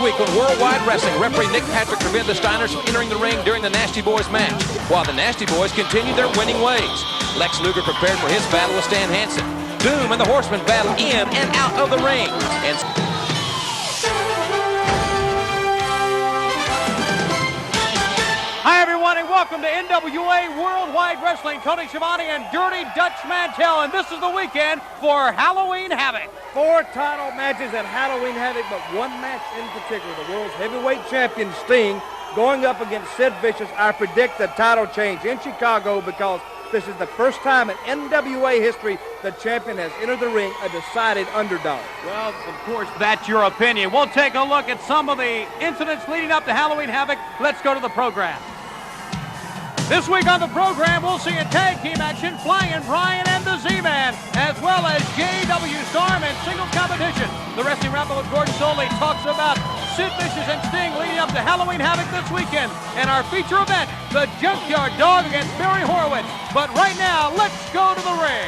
week on Worldwide Wrestling, referee Nick Patrick prevented the Steiners from entering the ring during the Nasty Boys match, while the Nasty Boys continued their winning ways. Lex Luger prepared for his battle with Stan Hansen. Doom and the Horsemen battle in and out of the ring. And hi, everyone, and welcome to NWA Worldwide Wrestling. Tony Schiavone and Dirty Dutch Mantell, and this is the weekend for Halloween Havoc. 4 title matches at Halloween Havoc, but one match in particular, the world's heavyweight champion Sting going up against Sid Vicious. I predict the title change in Chicago because this is the first time in NWA history the champion has entered the ring a decided underdog. Well, of course, that's your opinion. We'll take a look at some of the incidents leading up to Halloween Havoc. Let's go to the program. This week on the program, we'll see a tag team action, Flying Brian and the Z-Man, as well as J.W. Storm and single competition. The Wrestling Wrap-Up with Gordon Soley talks about Sid Vicious and Sting leading up to Halloween Havoc this weekend. And our feature event, the Junkyard Dog against Barry Horowitz. But right now, let's go to the ring.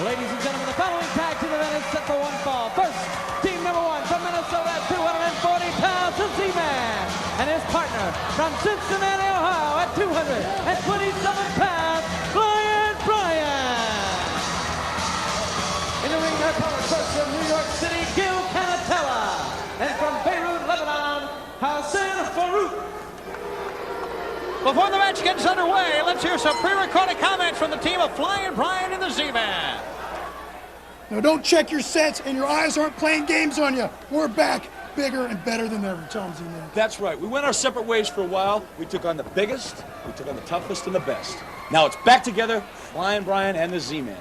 Ladies and gentlemen, the following tag team event is set for one fall. First, team number 1 from Minnesota, 240 pounds, the Z-Man. And his partner from Cincinnati, Ohio, at 227 pounds, Flying Brian. In the ring, their opponent first from New York City, Cannatella. And from Beirut, Lebanon, Hassin Farouk. Before the match gets underway, let's hear some pre-recorded comments from the team of Flying Brian and the Z-Man. Now don't check your sets and your eyes aren't playing games on you. We're back, bigger and better than ever. Tell them, Z-Man. That's right. We went our separate ways for a while. We took on the biggest, we took on the toughest and the best. Now it's back together, Flying Brian and the Z-Man.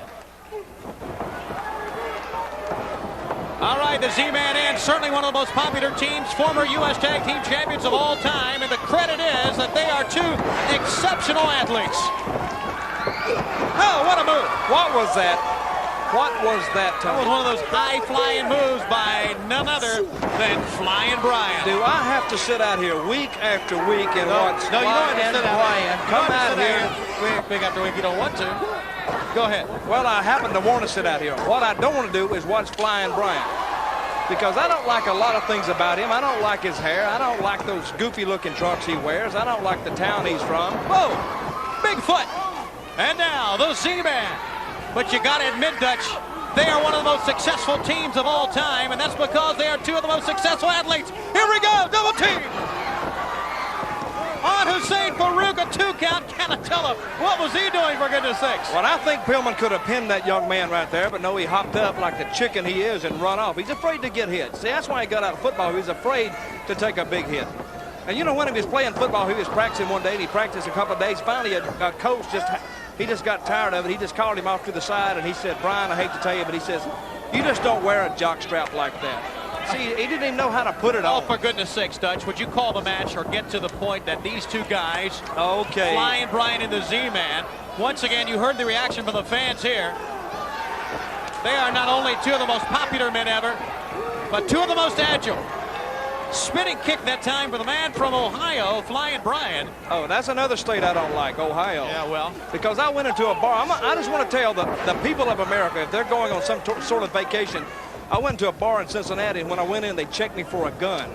All right, the Z-Man in, certainly one of the most popular teams, former U.S. Tag Team Champions of all time, and the credit is that they are 2 exceptional athletes. Oh, what a move. What was that? What was that, That Tony? was one of those high-flying moves by none other than Flying Brian. Do I have to sit out here week after week and watch No, you don't have to Flying sit out Brian there. come You don't have out to sit here? week after week. You don't want to. Go ahead. Well, I happen to want to sit out here. What I don't want to do is watch Flying Brian, because I don't like a lot of things about him. I don't like his hair. I don't like those goofy-looking trunks he wears. I don't like the town he's from. Whoa! Bigfoot! And now, the Z-Man. But you got to admit, Dutch, they are one of the most successful teams of all time, and that's because they are 2 of the most successful athletes. Here we go, double team! On Hussein, Farouk, a 2 count. Cannatella, what was he doing, for goodness sakes? Well, I think Pillman could have pinned that young man right there, but no, he hopped up like the chicken he is and run off. He's afraid to get hit. See, that's why he got out of football. He was afraid to take a big hit. And you know, when he was playing football, he was practicing one day, and he practiced a couple of days. Finally, a coach just got tired of it. He just called him off to the side, and he said, Brian, I hate to tell you, but he says, you just don't wear a jock strap like that. See, he didn't even know how to put it on. Oh, for goodness sakes, Dutch, would you call the match or get to the point that these 2 guys, Okay, Flying Brian and the Z-Man, once again, you heard the reaction from the fans here. They are not only 2 of the most popular men ever, but 2 of the most agile. Spinning kick that time for the man from Ohio, Flying Brian. Oh, that's another state I don't like, Ohio. Yeah, well. Because I went into a bar. I just want to tell the people of America, if they're going on some sort of vacation, I went to a bar in Cincinnati, and when I went in, they checked me for a gun.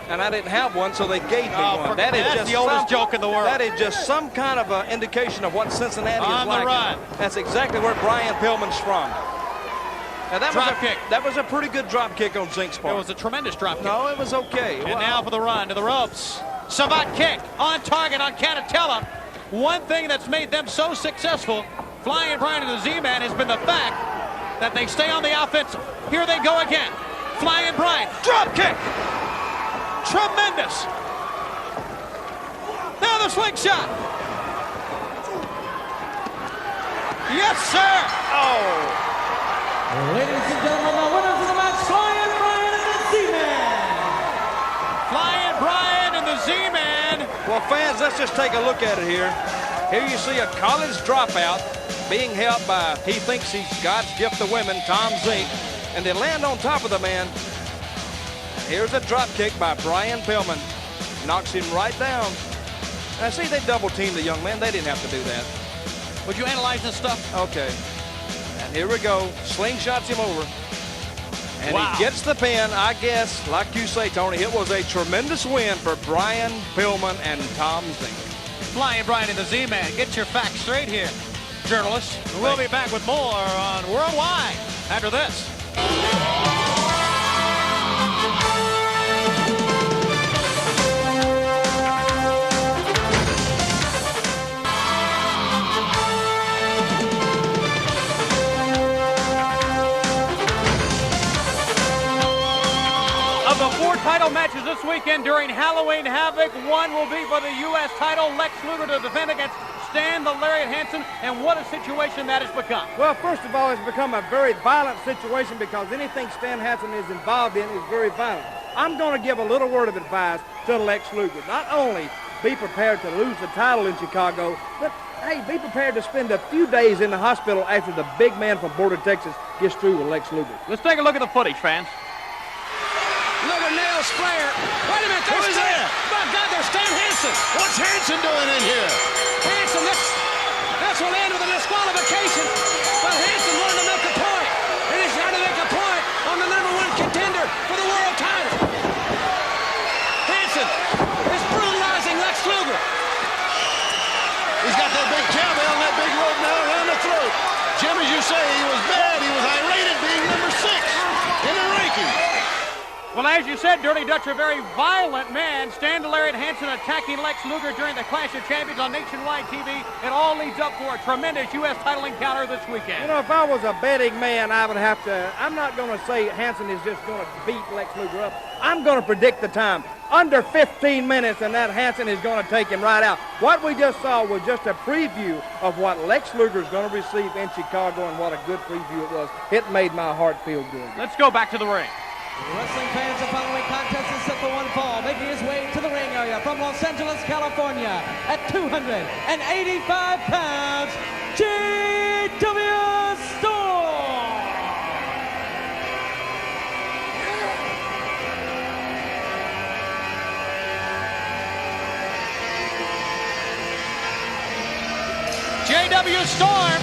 And I didn't have one, so they gave me one. That's the oldest joke in the world. That is just some kind of indication of what Cincinnati is On like. the run. That's exactly where Brian Pillman's from. Now, Kick. That was a pretty good drop kick on Zenk's part. It was a tremendous drop kick. No, it was okay. And now for the run to the ropes. Savate kick on target on Cannatella. One thing that's made them so successful, Flying Brian and the Z-Man, has been the fact that they stay on the offensive. Here they go again. Flying Brian, drop kick. Tremendous. Now the slingshot. Yes, sir. Oh. Ladies and gentlemen, the winners of the match, Flying Brian and the Z-Man. Flying Brian and the Z-Man. Well, fans, let's just take a look at it here. Here you see a college dropout being helped by, he thinks he's God's gift to women, Tom Zenk, and they land on top of the man. Here's a drop kick by Brian Pillman. Knocks him right down. Now, see, they double-teamed the young man. They didn't have to do that. Would you analyze this stuff? Okay. And here we go. Slingshots him over. And he gets the pin. I guess, like you say, Tony, it was a tremendous win for Brian Pillman and Tom Zenk. Flying Brian and the Z-Man. Get your facts straight here, journalists. We'll be back with more on Worldwide after this. Of the 4 title matches this weekend during Halloween Havoc, 1 will be for the U.S. title. Lex Luger to defend against Stan the Lariat Hansen, and what a situation that has become. Well, first of all, it's become a very violent situation because anything Stan Hansen is involved in is very violent. I'm going to give a little word of advice to Lex Luger. Not only be prepared to lose the title in Chicago, but, hey, be prepared to spend a few days in the hospital after the big man from Border, Texas gets through with Lex Luger. Let's take a look at the footage, fans. Luger nails Flair. Wait a minute, there's Stan. My God, there's Stan Hansen. What's Hansen doing in here? Hansen, this will end with a disqualification. But Hansen wanted to make a point. And he's trying to make a point on the #1 contender for the world title. Hansen is brutalizing Lex Luger. He's got that big cowbell and that big rope now around the throat. Jim, as you say, he was bad. He was irate at being number 6 in the ranking. Well, as you said, Dirty Dutch, a very violent man. Stan the Lariat Hansen attacking Lex Luger during the Clash of Champions on nationwide TV. It all leads up for a tremendous U.S. title encounter this weekend. You know, if I was a betting man, I would have to, I'm not going to say Hansen is just going to beat Lex Luger up. I'm going to predict the time. Under 15 minutes, and that Hansen is going to take him right out. What we just saw was just a preview of what Lex Luger is going to receive in Chicago, and what a good preview it was. It made my heart feel good. Let's go back to the ring. Wrestling fans, the following contest is set for one fall, making his way to the ring area from Los Angeles, California, at 285 pounds, JW Storm. JW Storm.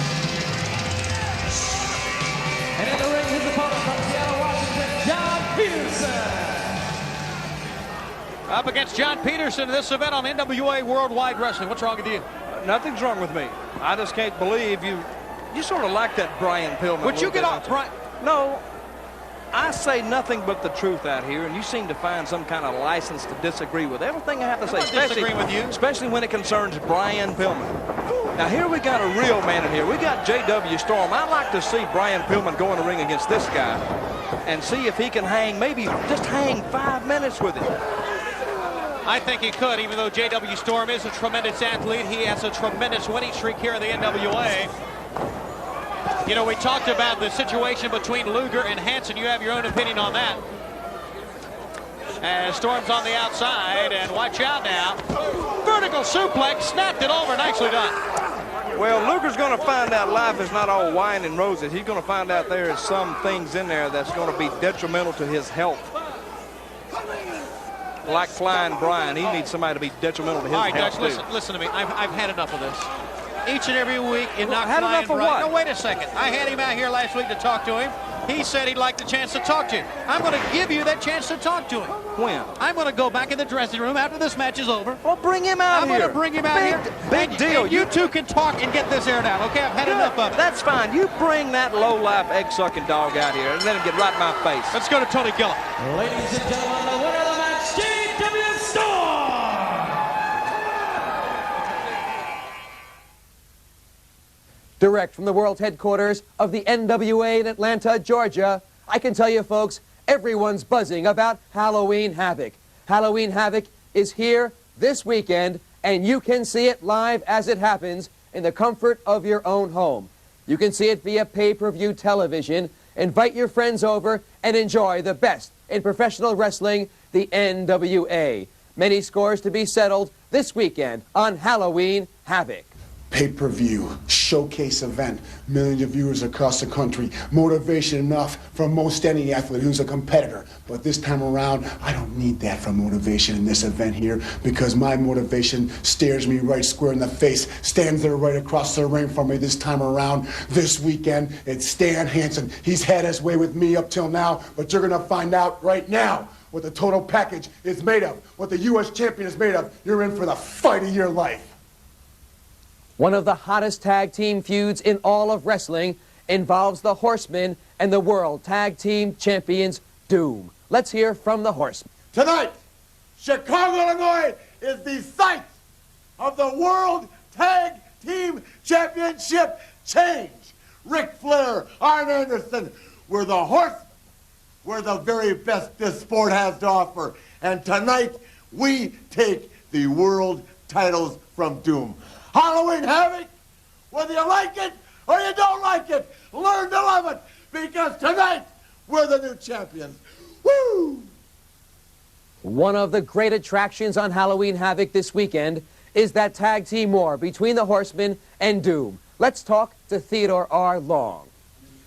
And in the ring, his opponent from Seattle, Washington, John Peterson. Up against John Peterson in this event on NWA Worldwide Wrestling. What's wrong with you? Nothing's wrong with me. I just can't believe you sort of like that Brian Pillman. Would you get off, Brian? No. I say nothing but the truth out here, and you seem to find some kind of license to disagree with everything I have to say. I'm not disagreeing with you. Especially when it concerns Brian Pillman. Now, here we got a real man in here. We got JW Storm. I'd like to see Brian Pillman go in the ring against this guy and see if he can hang, maybe just hang 5 minutes with him. I think he could, even though JW Storm is a tremendous athlete. He has a tremendous winning streak here in the NWA. You know, we talked about the situation between Luger and Hansen. You have your own opinion on that. As Storm's on the outside, and watch out now. Vertical suplex, snapped it over, nicely done. Well, Luger's going to find out life is not all wine and roses. He's going to find out there is some things in there that's going to be detrimental to his health. Like Flying Brian, he needs somebody to be detrimental to his health. All right, Dutch, listen to me. I've had enough of this. Each and every week, you knock had Flying enough of Brian. what? No, wait a second. I had him out here last week to talk to him. He said he'd like the chance to talk to you. I'm going to give you that chance to talk to him. When? I'm going to go back in the dressing room after this match is over. Well, bring him out I'm here. going to bring him out here. Big deal. And you two can talk and get this aired out, okay? I've had enough of it. That's fine. You bring that low-life, egg-sucking dog out here and let him get right in my face. Let's go to Tony Gillum. Ladies and gentlemen, the winner of the match, JW Storm. Direct from the world headquarters of the NWA in Atlanta, Georgia, I can tell you folks, everyone's buzzing about Halloween Havoc. Halloween Havoc is here this weekend, and you can see it live as it happens in the comfort of your own home. You can see it via pay-per-view television. Invite your friends over and enjoy the best in professional wrestling, the NWA. Many scores to be settled this weekend on Halloween Havoc. Pay-per-view, showcase event, millions of viewers across the country, motivation enough for most any athlete who's a competitor. But this time around, I don't need that for motivation in this event here, because my motivation stares me right square in the face, stands there right across the ring from me this time around. This weekend, it's Stan Hansen. He's had his way with me up till now, but you're gonna find out right now what the total package is made of, what the U.S. champion is made of. You're in for the fight of your life. One of the hottest tag team feuds in all of wrestling involves the Horsemen and the World Tag Team Champions Doom. Let's hear from the Horsemen. Tonight, Chicago, Illinois is the site of the World Tag Team Championship change. Ric Flair, Arn Anderson, we're the Horsemen. We're the very best this sport has to offer. And tonight, we take the world titles from Doom. Halloween Havoc, whether you like it or you don't like it, learn to love it, because tonight, we're the new champions. Woo! One of the great attractions on Halloween Havoc this weekend is that tag team war between the Horsemen and Doom. Let's talk to Theodore R. Long.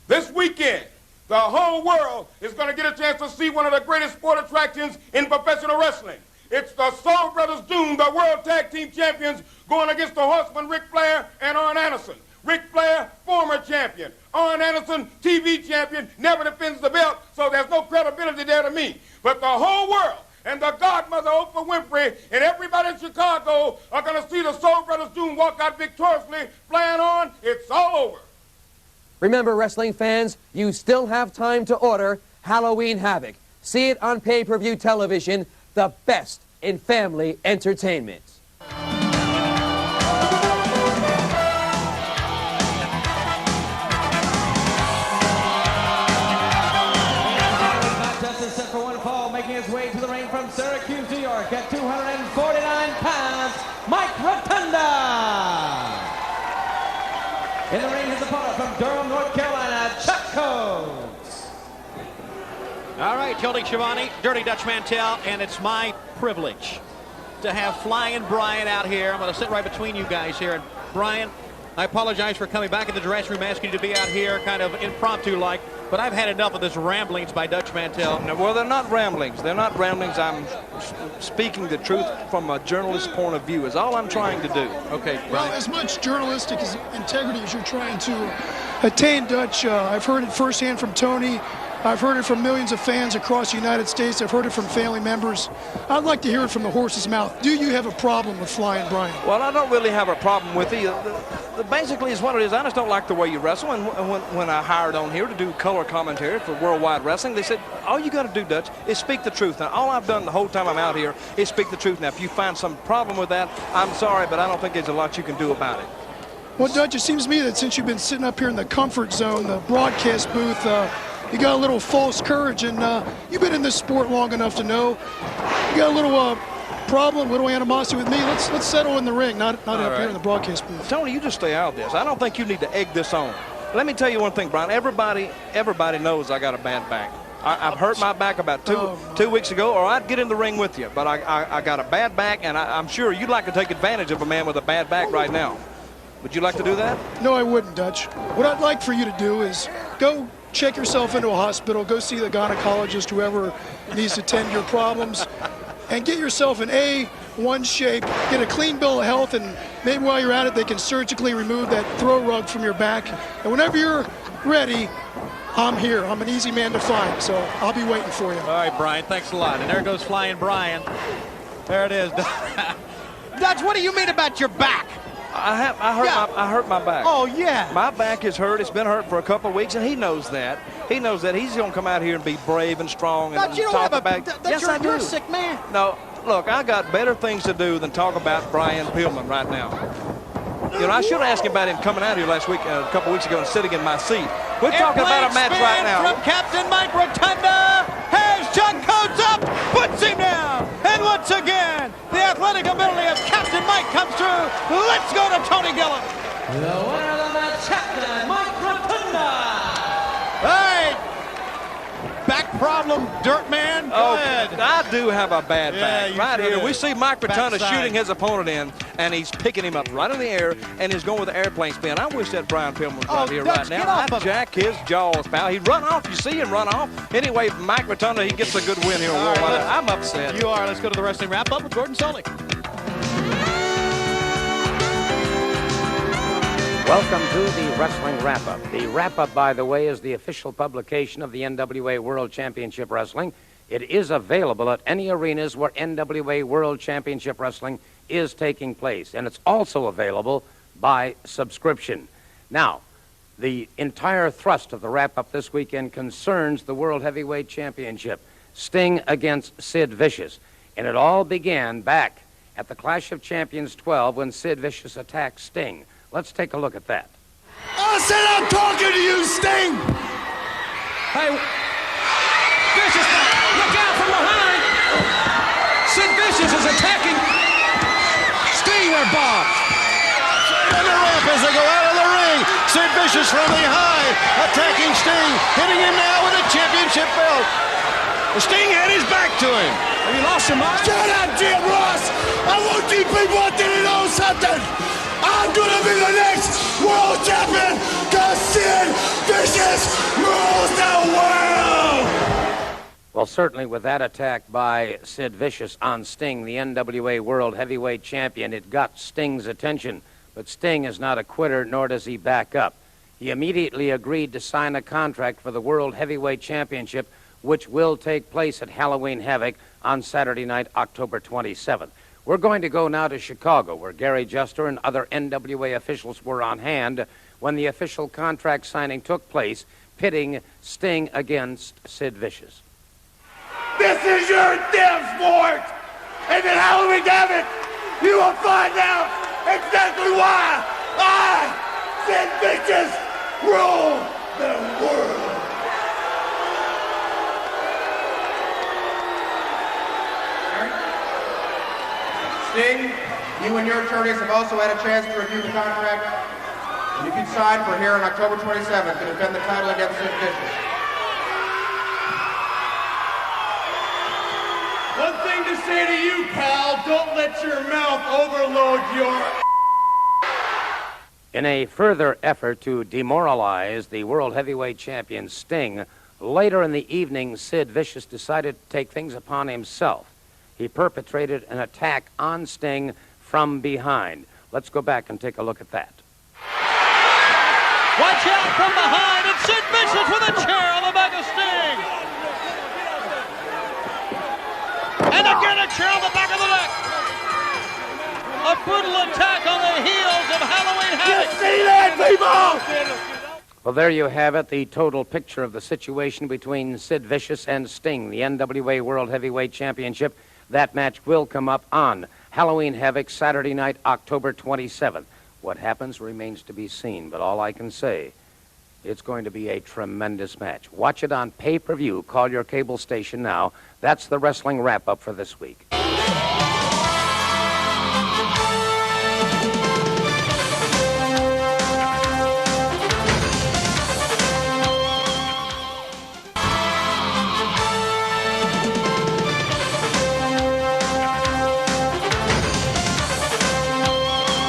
This weekend, the whole world is going to get a chance to see one of the greatest sport attractions in professional wrestling. It's the Soul Brothers Doom, the World Tag Team Champions, going against the Horsemen, Ric Flair and Arn Anderson. Ric Flair, former champion. Arn Anderson, TV champion, never defends the belt, so there's no credibility there to me. But the whole world and the godmother, Oprah Winfrey, and everybody in Chicago are going to see the Soul Brothers Doom walk out victoriously, flying on. It's all over. Remember, wrestling fans, you still have time to order Halloween Havoc. See it on pay-per-view television, the best in family entertainment. Contest is set for one fall, making his way to the ring from Syracuse, New York, at 249 pounds, Mike Rotunda. In the ring, his opponent from Durham, North Carolina, Chuck Coates. All right, Tony Schiavone, Dirty Dutch Mantell, and it's my privilege to have Flying Brian out here. I'm going to sit right between you guys here. And Brian, I apologize for coming back in the dressing room, asking you to be out here kind of impromptu-like, but I've had enough of this ramblings by Dutch Mantell. No, well, they're not ramblings. They're not ramblings. I'm speaking the truth from a journalist's point of view is all I'm trying to do. Okay, Brian. Well, as much journalistic integrity as you're trying to attain, Dutch, I've heard it firsthand from Tony. I've heard it from millions of fans across the United States. I've heard it from family members. I'd like to hear it from the horse's mouth. Do you have a problem with Flying Brian? Well, I don't really have a problem with it. Basically, is what it is. I just don't like the way you wrestle. And when I hired on here to do color commentary for Worldwide Wrestling, they said, all you got to do, Dutch, is speak the truth. Now, all I've done the whole time I'm out here is speak the truth. Now, if you find some problem with that, I'm sorry, but I don't think there's a lot you can do about it. Well, Dutch, it seems to me that since you've been sitting up here in the comfort zone, the broadcast booth, you got a little false courage, and you've been in this sport long enough to know you got a little problem, a little animosity with me. Let's settle in the ring, not up here in the broadcast booth. Tony, you just stay out of this. I don't think you need to egg this on. Let me tell you one thing, Brian. Everybody knows I got a bad back. I've hurt my back about two weeks ago, or I'd get in the ring with you. But I got a bad back, and I'm sure you'd like to take advantage of a man with a bad back right now. Would you like to do that? No, I wouldn't, Dutch. What I'd like for you to do is go check yourself into a hospital, go see the gynecologist, whoever needs to tend your problems, and get yourself in A1 shape, get a clean bill of health, and maybe while you're at it, they can surgically remove that throw rug from your back. And whenever you're ready, I'm here. I'm an easy man to find, so I'll be waiting for you. All right, Brian, thanks a lot. And there goes Flying Brian. There it is. Dutch, what do you mean about your back? I hurt my back. Oh, yeah. My back is hurt. It's been hurt for a couple of weeks, and he knows that. He knows that. He's going to come out here and be brave and strong and you don't talk have about. Yes, I do. You're a sick man. No, look, I got better things to do than talk about Brian Pillman right now. You know, I should have asked him about him coming out here last week, a couple weeks ago, and sitting in my seat. We're talking about a match right now. From Captain Mike Rotunda has Chuck Coates up, puts him down, and once again, the athletic ability of Captain Mike comes through. Let's go to Tony Gillum. The winner of the match, Captain Mike Rotunda. All right, back problem, Dirt Man? Go ahead. I do have a bad back. you Right sure here, do. we see Mike Rotunda Backside. shooting his opponent in, and he's picking him up right in the air, and he's going with the airplane spin. I wish that Brian Pillman was right here Dutch, right now. get off of I'd jack his jaws, pal. He'd run off. You see him run off. Anyway, Mike Rotunda, he gets a good win here. All right, I'm upset. You are. Let's go to the wrestling wrap-up with Gordon Sully. Welcome to the Wrestling Wrap-Up. The Wrap-Up, by the way, is the official publication of the NWA World Championship Wrestling. It is available at any arenas where NWA World Championship Wrestling is taking place, and it's also available by subscription. Now, the entire thrust of the wrap-up this weekend concerns the World Heavyweight Championship, Sting against Sid Vicious, and it all began back at the Clash of Champions 12 when Sid Vicious attacked Sting. Let's take a look at that. I said I'm talking to you, Sting! Hey, Vicious, look out from behind! Sid Vicious is attacking Sting there, Bob. On the ramp as they go out of the ring. Sid Vicious from the high, attacking Sting, hitting him now with a championship belt. Sting had his back to him. Have you lost your mind? Shut up, Jim Ross! I want you people to know something! I'm gonna be the next world champion because Sid Vicious rules the world! Well, certainly with that attack by Sid Vicious on Sting, the NWA World Heavyweight Champion, it got Sting's attention. But Sting is not a quitter, nor does he back up. He immediately agreed to sign a contract for the World Heavyweight Championship, which will take place at Halloween Havoc on Saturday night, October 27th. We're going to go now to Chicago, where Gary Juster and other NWA officials were on hand when the official contract signing took place, pitting Sting against Sid Vicious. This is your damn sport! And in Halloween Havoc, you will find out exactly why I, Sid Vicious, rule the world! Sting, you and your attorneys have also had a chance to review the contract. And you can sign for here on October 27th to defend the title against Sid Vicious. One thing to say to you, pal, don't let your mouth overload your... In a further effort to demoralize the World Heavyweight Champion Sting, later in the evening, Sid Vicious decided to take things upon himself. He perpetrated an attack on Sting from behind. Let's go back and take a look at that. Watch out from behind. It's Sid Vicious with a chair on the back of Sting. And again a chair on the back of the neck. A brutal attack on the heels of Halloween Havoc. You see that, people? Well, there you have it, the total picture of the situation between Sid Vicious and Sting, the NWA World Heavyweight Championship. That match will come up on Halloween Havoc, Saturday night, October 27th. What happens remains to be seen, but all I can say, it's going to be a tremendous match. Watch it on pay-per-view. Call your cable station now. That's the wrestling wrap-up for this week.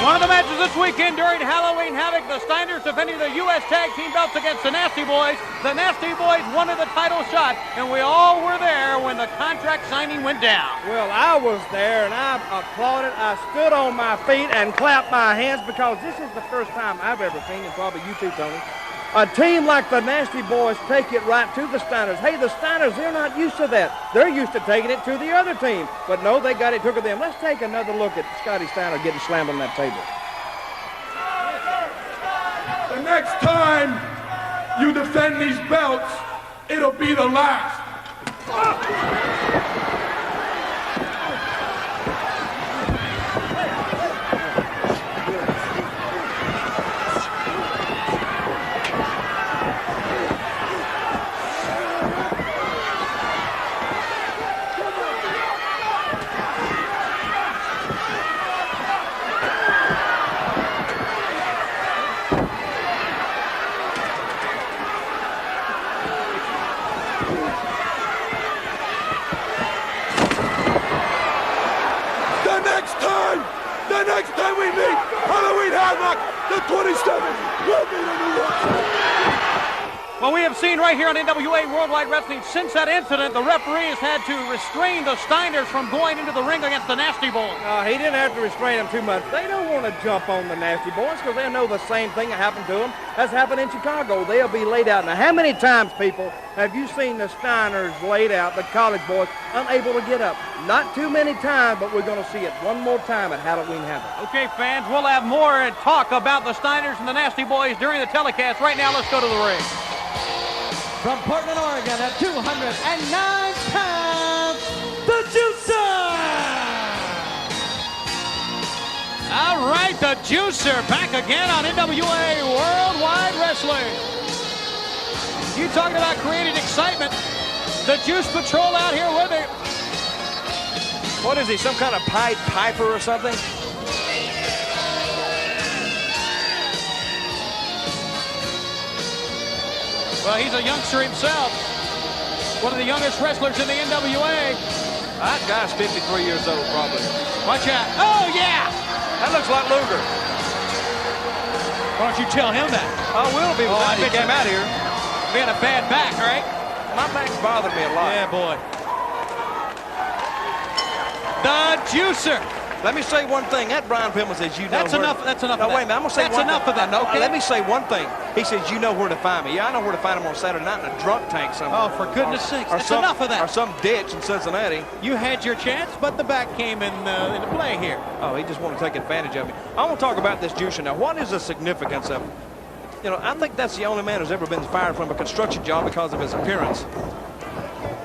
One of the matches this weekend during Halloween Havoc, the Steiners defending the U.S. Tag Team belts against the Nasty Boys. The Nasty Boys wanted the title shot, and we all were there when the contract signing went down. Well, I was there, and I applauded. I stood on my feet and clapped my hands because this is the first time I've ever seen, and probably you too, Tony, a team like the Nasty Boys take it right to the Steiners. Hey, the Steiners, they're not used to that. They're used to taking it to the other team. But no, they got it, took it to them. Let's take another look at Scotty Steiner getting slammed on that table. The next time you defend these belts, it'll be the last. knock. The 27 will be the new world champion. Well, we have seen right here on NWA Worldwide Wrestling, since that incident, the referee has had to restrain the Steiners from going into the ring against the Nasty Boys. He didn't have to restrain them too much. They don't want to jump on the Nasty Boys because they know the same thing that happened to them has happened in Chicago. They'll be laid out. Now, how many times, people, have you seen the Steiners laid out, the college boys, unable to get up? Not too many times, but we're going to see it one more time at Halloween Havoc. Okay, fans, we'll have more talk about the Steiners and the Nasty Boys during the telecast. Right now, let's go to the ring. From Portland, Oregon, at 209 pounds, the Juicer! All right, the Juicer back again on NWA Worldwide Wrestling. You talking about creating excitement. The Juice Patrol out here with him. What is he, some kind of Pied Piper or something? Well, he's a youngster himself. One of the youngest wrestlers in the NWA. That guy's 53 years old, probably. Watch out. Oh, yeah! That looks like Luger. Why don't you tell him that? I will be when he came out here. He had a bad back, right? My back's bothered me a lot. Yeah, boy. The Juicer. Let me say one thing. That Brian Pillman says, you know That's where... enough. That's enough. No, of that. wait a minute. I'm gonna say that's one enough thing. of that. No, okay? let me say one thing. He says, you know where to find me. Yeah, I know where to find him on Saturday night in a drunk tank somewhere. Oh, for goodness sakes. That's enough of that. Or some ditch in Cincinnati. You had your chance, but the back came into play here. Oh, he just wanted to take advantage of me. I want to talk about this Juicer now. What is the significance of... You know, I think that's the only man who's ever been fired from a construction job because of his appearance.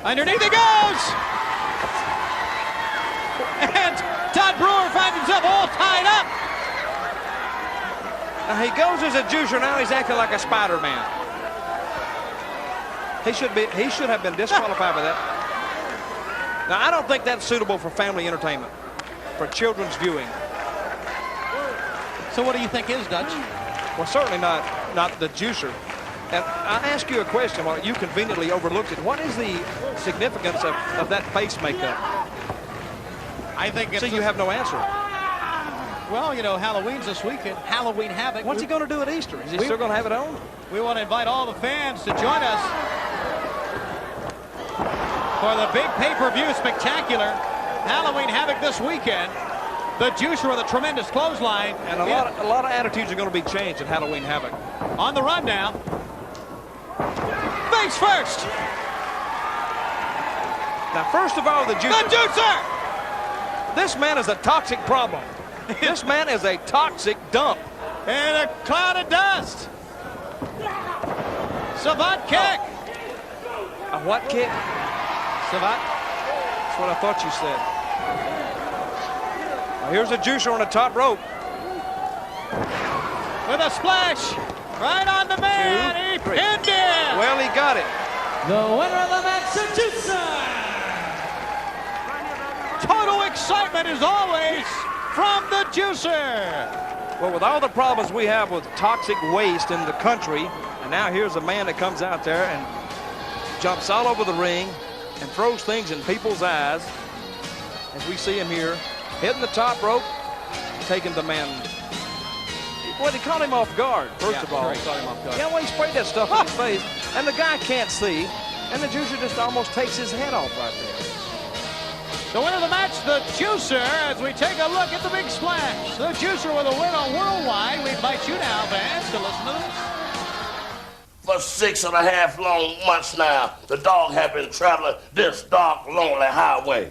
Underneath he goes! And Todd Brewer finds himself all tied up. Now he goes as a Juicer, now he's acting like a Spider-Man. He should have been disqualified for that. Now I don't think that's suitable for family entertainment, for children's viewing. So what do you think is, Dutch? Well, certainly not the Juicer. And I ask you a question, well, you conveniently overlooked it. What is the significance of that face makeup? I think it's... So you have no answer. Well, you know, Halloween's this weekend. Halloween Havoc. What's he going to do at Easter? Is he still going to have it on? We want to invite all the fans to join us for the big pay-per-view spectacular. Halloween Havoc this weekend. The Juicer with a tremendous clothesline. And a lot of attitudes are going to be changed at Halloween Havoc. On the run now. Face first. Now, first of all, the Juicer. The Juicer! This man is a toxic problem. This man is a toxic dump. And a cloud of dust. Savant kick. A what kick? Savant. That's what I thought you said. Now here's a Juicer on the top rope. With a splash. Right on the man. He pinned him. Well, he got it. The winner of the match, the Juicer. Total excitement as always from the Juicer. Well, with all the problems we have with toxic waste in the country, and now here's a man that comes out there and jumps all over the ring and throws things in people's eyes, as we see him here, hitting the top rope, taking the man. Well, he caught him off guard, first of all. Sure, he caught him off guard. Yeah, well, he sprayed that stuff in his face, and the guy can't see, and the Juicer just almost takes his head off right there. The winner of the match, the Juicer, as we take a look at the big splash. The Juicer with a win on Worldwide. We invite you now, fans, to listen to this. For 6.5 long months now, the dog have been traveling this dark, lonely highway,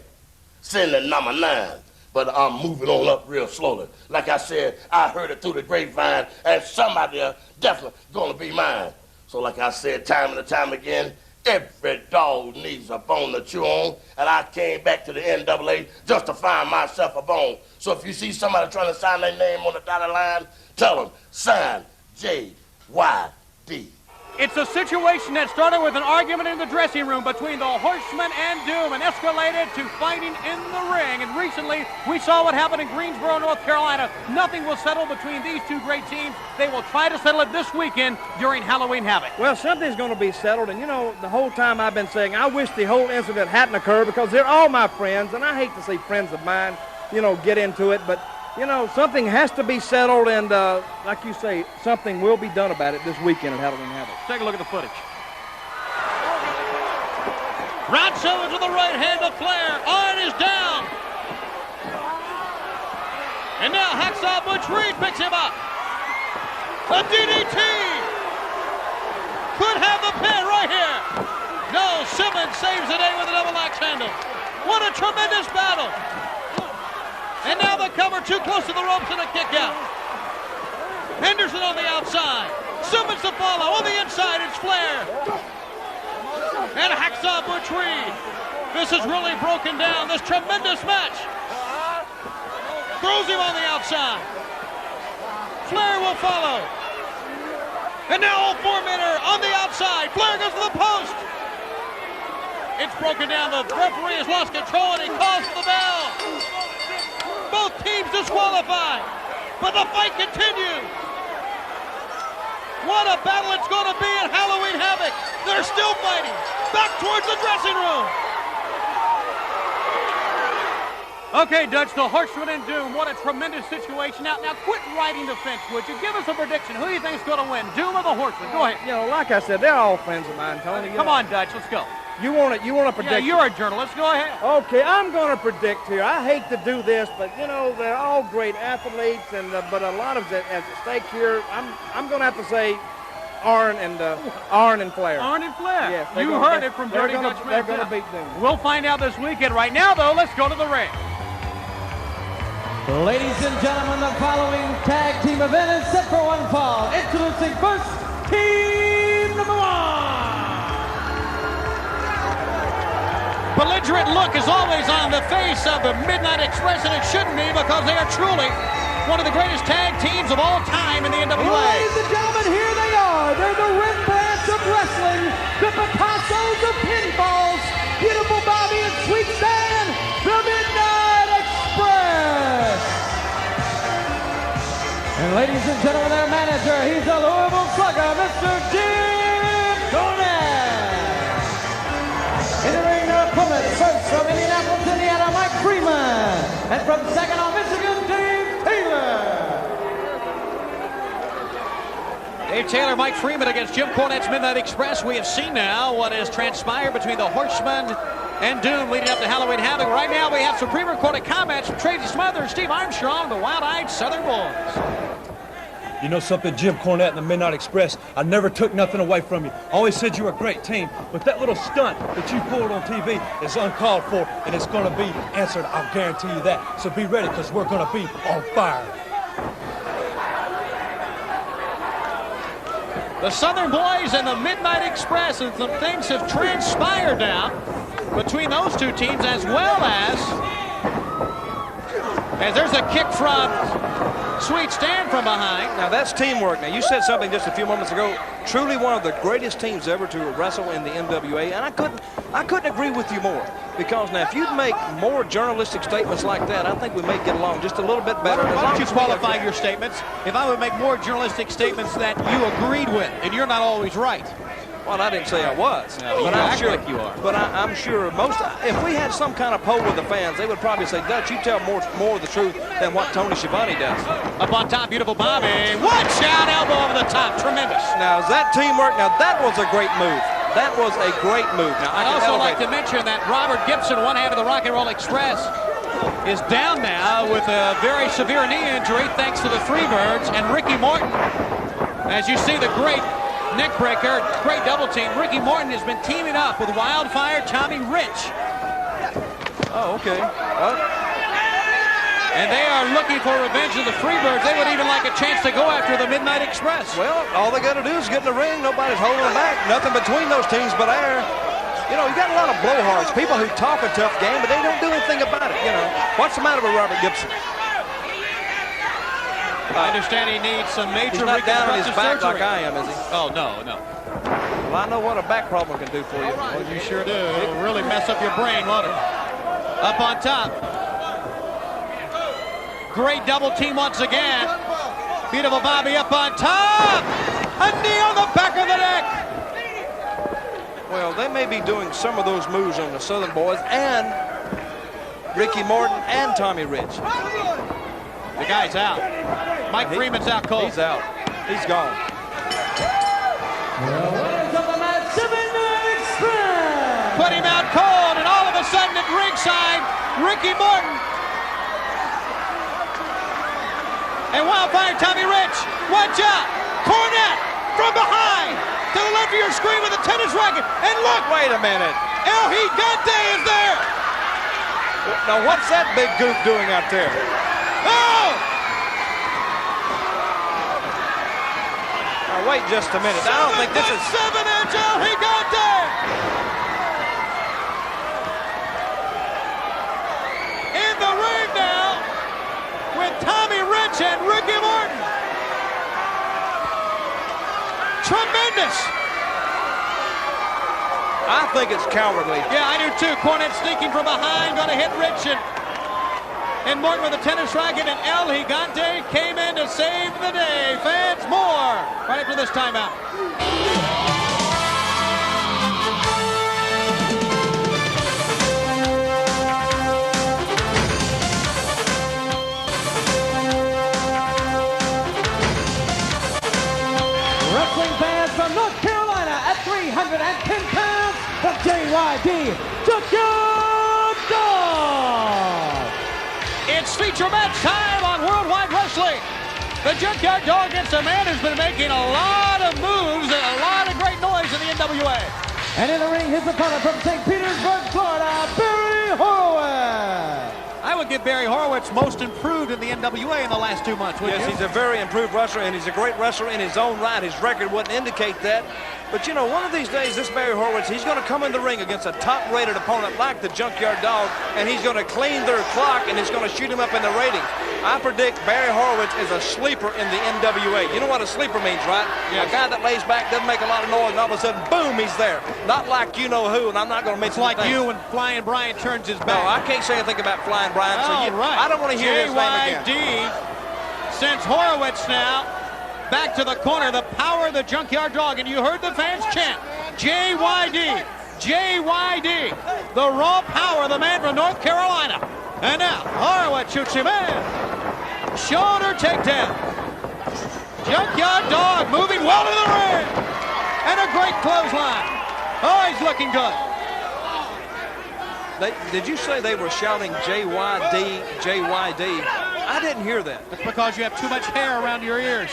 sending number 9. But I'm moving on up real slowly. Like I said, I heard it through the grapevine, and somebody there definitely gonna be mine. So like I said time and time again, every dog needs a bone to chew on, and I came back to the NAA just to find myself a bone. So if you see somebody trying to sign their name on the dotted line, tell them, sign J.Y.D. It's a situation that started with an argument in the dressing room between the Horseman and Doom and escalated to fighting in the ring. And recently, we saw what happened in Greensboro, North Carolina. Nothing will settle between these two great teams. They will try to settle it this weekend during Halloween Havoc. Well, something's going to be settled. And, you know, the whole time I've been saying, I wish the whole incident hadn't occurred because they're all my friends. And I hate to see friends of mine, you know, get into it. But you know, something has to be settled, and like you say, something will be done about it this weekend at Halloween Havoc. Take a look at the footage. Routes over to the right hand of Flair. Arn is down. And now Hacksaw Butch Reed picks him up. A DDT. Could have the pin right here. No, Simmons saves the day with a double axe handle. What a tremendous battle. And now the cover too close to the ropes and a kick out. Henderson on the outside. Simmons to follow. On the inside, it's Flair. And Hacksaw Butch Reed. This is really broken down. This tremendous match. Throws him on the outside. Flair will follow. And now all four men are on the outside. Flair goes to the post. It's broken down. The referee has lost control and he calls for the bell. Both teams disqualified. But the fight continues. What a battle it's going to be at Halloween Havoc. They're still fighting. Back towards the dressing room. Okay, Dutch, the Horseman and Doom. What a tremendous situation. Now quit riding the fence, would you? Give us a prediction. Who do you think's going to win, Doom or the Horseman? Go ahead. You know, like I said, they're all friends of mine, Tony. Come on, Dutch, let's go. You want to predict? Yeah, you're a journalist. Go ahead. Okay, I'm going to predict here. I hate to do this, but you know they're all great athletes, and but a lot of it at stake here. I'm going to have to say Arn and Flair. Arn and Flair. Yes, you heard it from Dirty Dutch. They're going to beat them. We'll find out this weekend. Right now, though, let's go to the ring. Ladies and gentlemen, the following tag team event is set for one fall. Introducing first, team number one. Belligerent look is always on the face of the Midnight Express, and it shouldn't be because they are truly one of the greatest tag teams of all time in the NWA. Ladies and gentlemen, here they are. They're the Rembrandts of wrestling, the Picassos of pinballs, Beautiful Bobby and Sweet Stan, the Midnight Express. And ladies and gentlemen, their manager, he's the Louisville Slugger, Mr. Jim Cornette. In the ring, their opponents, first from Indianapolis, Indiana, Mike Freeman. And from Saginaw, Michigan, Dave Taylor. Dave Taylor, Mike Freeman against Jim Cornette's Midnight Express. We have seen now what has transpired between the Horsemen and Doom leading up to Halloween Havoc. Right now we have some pre-recorded comments from Tracy Smothers, Steve Armstrong, the Wild-Eyed Southern Boys. You know something, Jim Cornette and the Midnight Express, I never took nothing away from you. Always said you were a great team, but that little stunt that you pulled on TV is uncalled for, and it's going to be answered, I'll guarantee you that. So be ready, because we're going to be on fire. The Southern Boys and the Midnight Express, and some things have transpired now between those two teams, as well as there's a kick from Sweet Stan from behind. Now that's teamwork. Now you said something just a few moments ago. Truly one of the greatest teams ever to wrestle in the NWA, and I couldn't agree with you more. Because now if you'd make more journalistic statements like that, I think we may get along just a little bit better. Why don't you qualify your statements? If I would make more journalistic statements that you agreed with, and you're not always right. Well, I didn't say I was. No, but I'm sure like you are. But I'm sure if we had some kind of poll with the fans, they would probably say, Dutch, you tell more of the truth than what Tony Schiavone does. Up on top, Beautiful Bobby. One shot, elbow over the top. Tremendous. Now, is that teamwork? Now, that was a great move. That was a great move. Now, I'd also like to mention that Robert Gibson, one hand of the Rock and Roll Express, is down now with a very severe knee injury thanks to the Freebirds. And Ricky Morton, as you see the great neck breaker, great double team. Ricky Morton has been teaming up with Wildfire Tommy Rich. Oh, okay. And they are looking for revenge of the Freebirds. They would even like a chance to go after the Midnight Express. Well, all they got to do is get in the ring. Nobody's holding them back. Nothing between those teams but air. You know, you got a lot of blowhards, people who talk a tough game, but they don't do anything about it, you know. What's the matter with Robert Gibson? I understand he needs some major He's not down on his back surgery. like I am, is he? Oh, no. Well, I know what a back problem can do for you. Well, you sure do. It'll really mess up your brain, won't it? Up on top. Great double team once again. Beautiful Bobby up on top. A knee on the back of the neck. Well, they may be doing some of those moves on the Southern Boys and Ricky Morton and Tommy Rich. The guy's out. Mike Freeman's out cold. He's out. He's gone. The winners of the match, 7-9 Express. Put him out cold, and all of a sudden at ringside, Ricky Morton and Wildfire Tommy Rich. Watch out! Cornette from behind to the left of your screen with a tennis racket. And look! Wait a minute. El Gigante is there! Now, what's that big goof doing out there? Oh! Now, wait just a minute. I don't think this is... 7-inch El Gigante! In the ring now with Tommy Rich and Ricky Morton. Tremendous! I think it's cowardly. Yeah, I do too. Cornette sneaking from behind, gonna hit Rich and Morton with a tennis racket, and El Gigante came in to save the day. Fans, more right after this timeout. Wrestling fans from North Carolina at 310 pounds from JYD, Junkyard Dog. It's feature match time on Worldwide Wrestling. The Junkyard Dog against a man who's been making a lot of moves and a lot of great noise in the NWA. And in the ring, his opponent from St. Petersburg, Florida, Barry Horowitz. I would give Barry Horowitz most improved in the NWA in the last 2 months, wouldn't Yes, you? he's a very improved wrestler, and he's a great wrestler in his own right. His record wouldn't indicate that. But, you know, one of these days, this Barry Horowitz, he's going to come in the ring against a top-rated opponent like the Junkyard Dog, and he's going to clean their clock, and it's going to shoot him up in the ratings. I predict Barry Horowitz is a sleeper in the NWA. You know what a sleeper means, right? Yes. A guy that lays back, doesn't make a lot of noise, and all of a sudden, boom, he's there. Not like you-know-who, and I'm not going to mention It's like the you when Flying Brian turns his No, back. I can't say anything about Flying Brian, so Right. I don't want to hear his name again. JYD sends Horowitz now back to the corner. The power of the Junkyard Dog, and you heard the fans chant, JYD, JYD, the raw power of the man from North Carolina. And now, Horowitz shoots him in. Shoulder takedown. Junkyard Dog moving well to the ring. And a great clothesline. Oh, he's looking good. Did you say they were shouting JYD, JYD? I didn't hear that. It's because you have too much hair around your ears.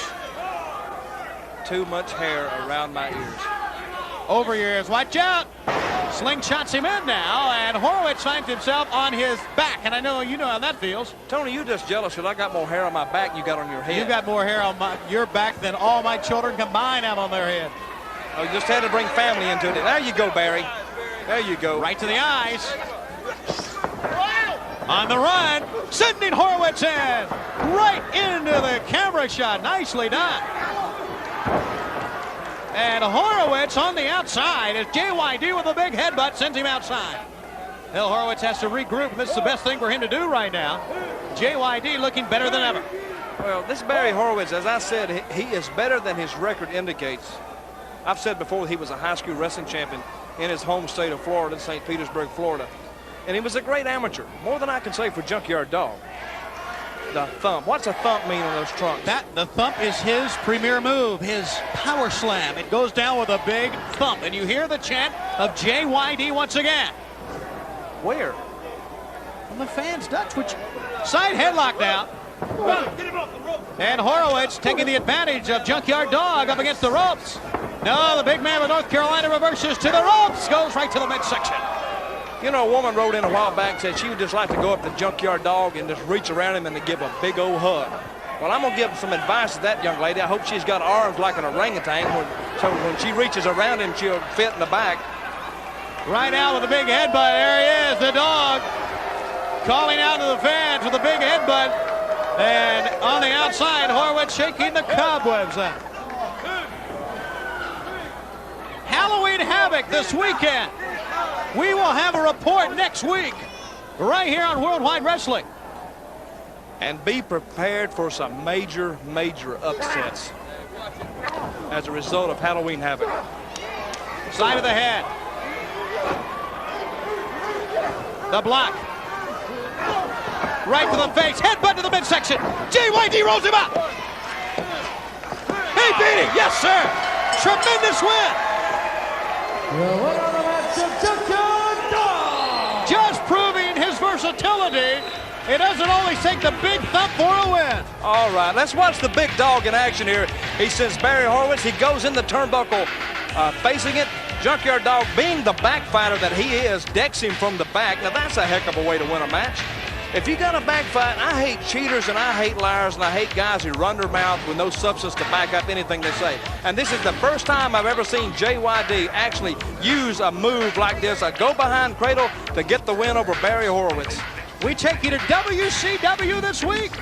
Too much hair around my ears. Over your ears. Watch out. Slingshots him in now, and Horowitz finds himself on his back. And I know you know how that feels. Tony, you're just jealous because I got more hair on my back than you got on your head. You got more hair on your back than all my children combined have on their head. Oh, you just had to bring family into it. There you go, Barry. There you go. Right to the eyes. On the run, sending Horowitz in. Right into the camera shot. Nicely done. And Horowitz on the outside as JYD with a big headbutt sends him outside. Hell, Horowitz has to regroup. This is the best thing for him to do right now. JYD looking better than ever. Well, this Barry Horowitz, as I said, he is better than his record indicates. I've said before he was a high school wrestling champion in his home state of Florida, St. Petersburg, Florida. And he was a great amateur, more than I can say for Junkyard Dog. The thump. What's a thump mean on those trunks? The thump is his premier move, his power slam. It goes down with a big thump, and you hear the chant of JYD once again. Where? From the fans, Dutch, which side headlock now. And Horowitz taking the advantage of Junkyard Dog up against the ropes. No, the big man with North Carolina reverses to the ropes, goes right to the midsection. You know, a woman wrote in a while back and said she would just like to go up to Junkyard Dog and just reach around him and to give a big old hug. Well, I'm going to give some advice to that young lady. I hope she's got arms like an orangutan, so when she reaches around him, she'll fit in the back. Right out with a big headbutt. There he is, the Dog, calling out to the fans with a big headbutt. And on the outside, Horowitz shaking the cobwebs out. Halloween Havoc this weekend. We will have a report next week right here on Worldwide Wrestling. And be prepared for some major, major upsets as a result of Halloween Havoc. Side of the head. The block. Right to the face, headbutt to the midsection. JYD rolls him up. He beat him, yes sir. Tremendous win. The winner of the match is Junkyard Dog. Just proving his versatility. It doesn't always take the big thump for a win. All right, let's watch the big dog in action here. He sends Barry Horowitz. He goes in the turnbuckle facing it. Junkyard Dog, being the backfighter that he is, decks him from the back. Now, that's a heck of a way to win a match. If you got a backfight, I hate cheaters and I hate liars and I hate guys who run their mouth with no substance to back up anything they say. And this is the first time I've ever seen JYD actually use a move like this, a go-behind cradle, to get the win over Barry Horowitz. We take you to WCW this week.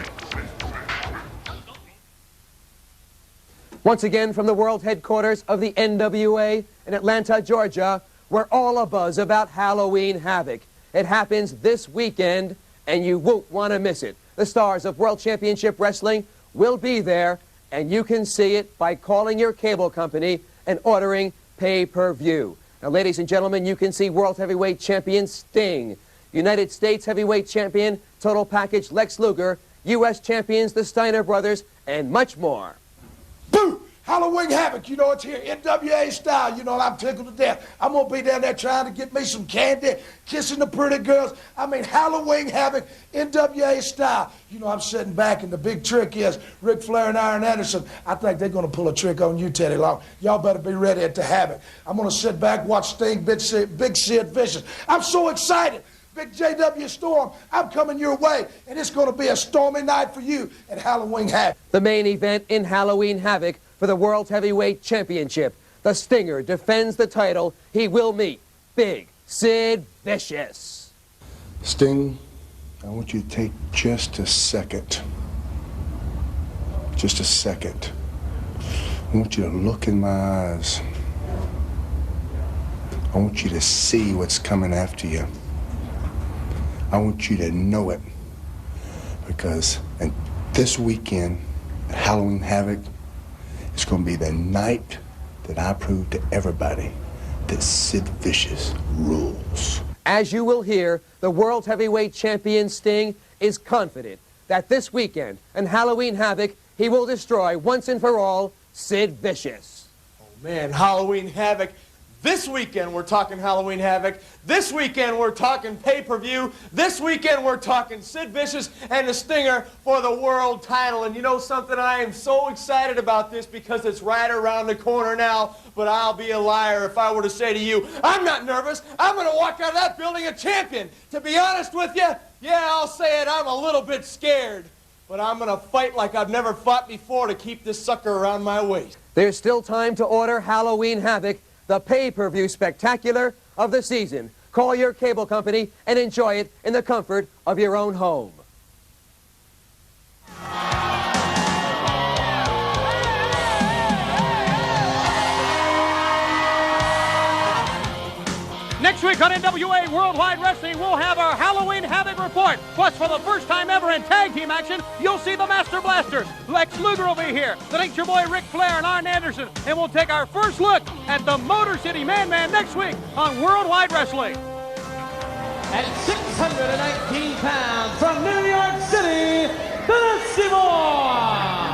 Once again from the world headquarters of the NWA in Atlanta, Georgia, we're all abuzz about Halloween Havoc. It happens this weekend, and you won't want to miss it. The stars of World Championship Wrestling will be there, and you can see it by calling your cable company and ordering pay-per-view. Now, ladies and gentlemen, you can see World Heavyweight Champion Sting, United States Heavyweight Champion Total Package Lex Luger, U.S. Champions the Steiner Brothers, and much more. Boo! Halloween Havoc, you know, it's here, NWA style. You know, I'm tickled to death. I'm going to be down there trying to get me some candy, kissing the pretty girls. I mean, Halloween Havoc, NWA style. You know, I'm sitting back, and the big trick is Ric Flair and Arn Anderson. I think they're going to pull a trick on you, Teddy Long. Y'all better be ready at the Havoc. I'm going to sit back, watch Sting, Big Sid Vicious. I'm so excited. Big JW Storm, I'm coming your way, and it's going to be a stormy night for you at Halloween Havoc. The main event in Halloween Havoc for the World Heavyweight Championship. The Stinger defends the title. He will meet Big Sid Vicious. Sting, I want you to take just a second. Just a second. I want you to look in my eyes. I want you to see what's coming after you. I want you to know it, because this weekend at Halloween Havoc, it's going to be the night that I prove to everybody that Sid Vicious rules. As you will hear, the World Heavyweight Champion Sting is confident that this weekend in Halloween Havoc, he will destroy once and for all Sid Vicious. Oh man, Halloween Havoc. This weekend, we're talking Halloween Havoc. This weekend, we're talking pay-per-view. This weekend, we're talking Sid Vicious and the Stinger for the world title. And you know something? I am so excited about this because it's right around the corner now. But I'll be a liar if I were to say to you, I'm not nervous. I'm going to walk out of that building a champion. To be honest with you, yeah, I'll say it. I'm a little bit scared. But I'm going to fight like I've never fought before to keep this sucker around my waist. There's still time to order Halloween Havoc, the pay-per-view spectacular of the season. Call your cable company and enjoy it in the comfort of your own home. Next week on NWA Worldwide Wrestling, we'll have our Halloween Havoc report. Plus, for the first time ever in tag team action, you'll see the Master Blasters. Lex Luger will be here, the Nature Boy Ric Flair and Arn Anderson, and we'll take our first look at the Motor City Man next week on Worldwide Wrestling. At 619 pounds from New York City, the Nasty Boy.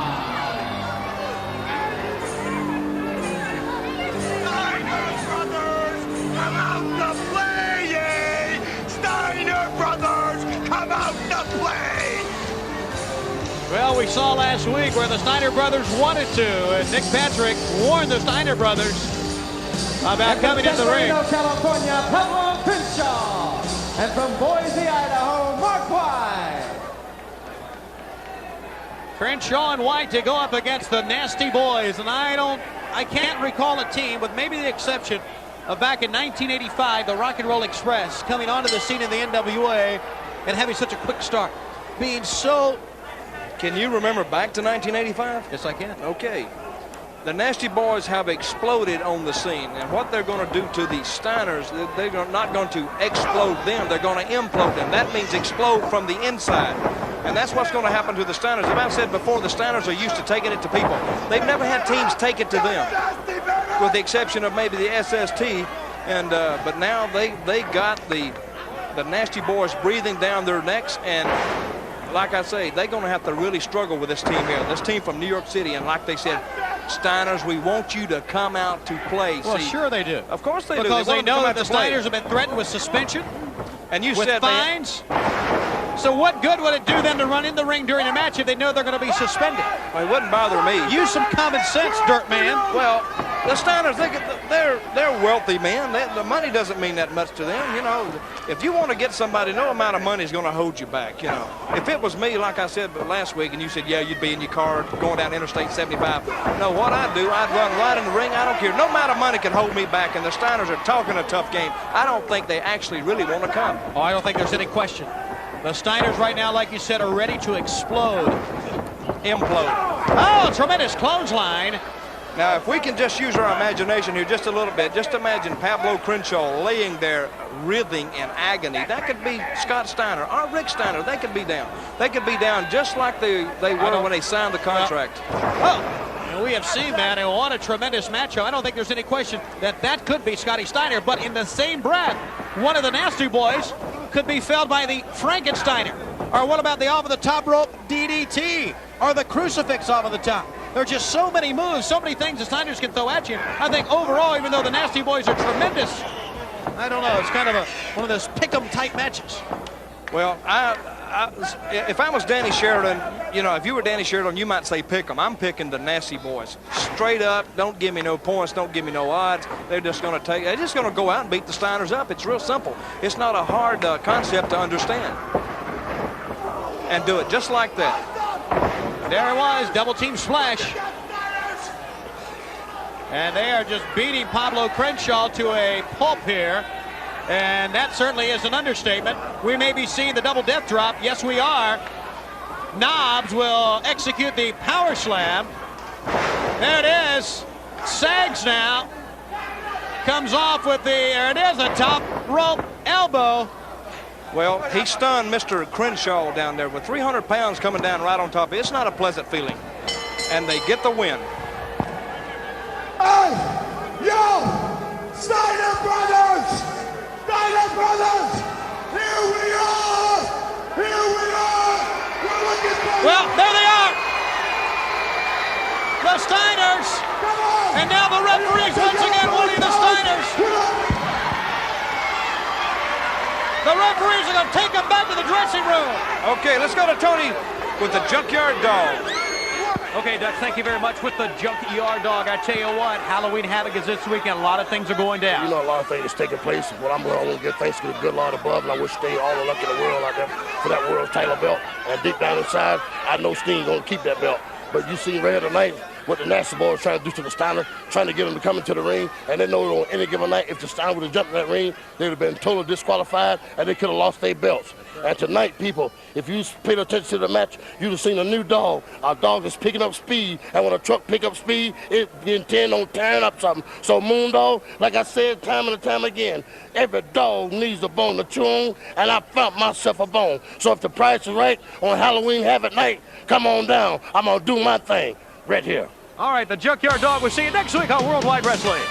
Well, we saw last week where the Steiner brothers wanted to, and Nick Patrick warned the Steiner brothers about coming in the ring. California, Pablo Crenshaw. And from Boise, Idaho, Mark White. Crenshaw and White to go up against the Nasty Boys, and I can't recall a team, with maybe the exception of back in 1985, the Rock and Roll Express coming onto the scene in the NWA and having such a quick start, being so. Can you remember back to 1985? Yes, I can. Okay. The Nasty Boys have exploded on the scene, and what they're going to do to the Steiners, they're not going to explode them, they're going to implode them. That means explode from the inside. And that's what's going to happen to the Steiners. As I said before, the Steiners are used to taking it to people. They've never had teams take it to them, with the exception of maybe the SST. And but now they got the Nasty Boys breathing down their necks, and like I say, they're going to have to really struggle with this team here. This team from New York City, and like they said, Steiners, we want you to come out to play. Well, See, sure they do. Of course they do. Because they know that the Steiners Steiners have been threatened with suspension, and you with said fines. So what good would it do them to run in the ring during a match if they know they're going to be suspended? Well, it wouldn't bother me. Use some common sense, dirt man. Well, the Steiners, they're wealthy men. The money doesn't mean that much to them. You know, if you want to get somebody, no amount of money is going to hold you back. You know, if it was me, like I said last week, and you said, yeah, you'd be in your car going down Interstate 75. No, what I'd do, I'd run right in the ring. I don't care. No amount of money can hold me back. And the Steiners are talking a tough game. I don't think they actually really want to come. Oh, I don't think there's any question. The Steiners right now, like you said, are ready to explode. Implode. Oh, tremendous clothesline. Now, if we can just use our imagination here just a little bit, just imagine Pablo Crenshaw laying there writhing in agony. That could be Scott Steiner or Rick Steiner. They could be down. They could be down just like they were when they signed the contract. Oh, we have seen that, and what a tremendous matchup. I don't think there's any question that could be Scotty Steiner, but in the same breath, one of the Nasty Boys could be felled by the Frankensteiner. Or what about the off-of-the-top rope DDT? Or the crucifix off of the top? There are just so many moves, so many things the Steiners can throw at you. I think overall, even though the Nasty Boys are tremendous, I don't know, it's kind of one of those pick-em type matches. Well, if I was Danny Sheridan, you know, if you were Danny Sheridan, you might say pick 'em. I'm picking the Nasty Boys. Straight up, don't give me no points, don't give me no odds. They're just going to go out and beat the Steiners up. It's real simple. It's not a hard concept to understand. And do it just like that. There it was, double team splash. And they are just beating Pablo Crenshaw to a pulp here. And that certainly is an understatement. We may be seeing the double death drop. Yes, we are. Knobs will execute the power slam. There it is. Sags now. Comes off with there it is, a top rope elbow. Well, he stunned Mr. Crenshaw down there with 300 pounds coming down right on top. It's not a pleasant feeling. And they get the win. Hey, yo, Steiner Brothers! Steiner Brothers! Here we are! Here we are! We're looking for Well, there they are! The Steiners! And now the referees once again wanting the Steiners! The referees are going to take them back to the dressing room. Okay, let's go to Tony with the Junkyard Dog. Okay, Doug, thank you very much with the Junkyard Dog. I tell you what, Halloween Havoc is this weekend. A lot of things are going down. You know, a lot of things taking place. What I'm going to give thanks to the good Lord above, and I wish Sting all the luck in the world out there for that world title belt. And deep down inside, I know Sting going to keep that belt. But you seen right here tonight what the Nasty Boys trying to do to the Steiner, trying to get him to come into the ring. And they know on any given night, if the Steiner would have jumped in that ring, they would have been totally disqualified, and they could have lost their belts. And tonight, people, if you paid attention to the match, you'd have seen a new dog. Our dog is picking up speed, and when a truck pick up speed, it intend on tearing up something. So Moondog, like I said time and time again, every dog needs a bone to chew on, and I found myself a bone. So if the price is right on Halloween Havoc night, come on down. I'm going to do my thing right here. All right, the Junkyard Dog. We'll see you next week on Worldwide Wrestling.